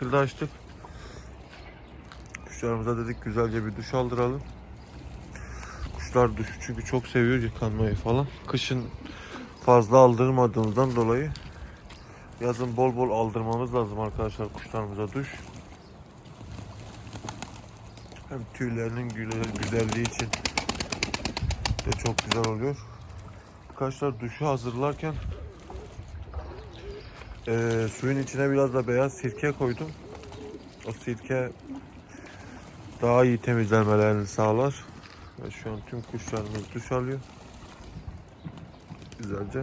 şekilde açtık. Kuşlarımıza dedik güzelce bir duş aldıralım. Kuşlar duşu çünkü çok seviyor yıkanmayı falan. Kışın fazla aldırmadığımızdan dolayı yazın bol bol aldırmamız lazım arkadaşlar kuşlarımıza duş. Hem tüylerinin güzelliği için de çok güzel oluyor. Arkadaşlar duşu hazırlarken suyun içine biraz da beyaz sirke koydum. O sirke daha iyi temizlemelerini sağlar. Ve şu an tüm kuşlarımız duş alıyor. Güzelce.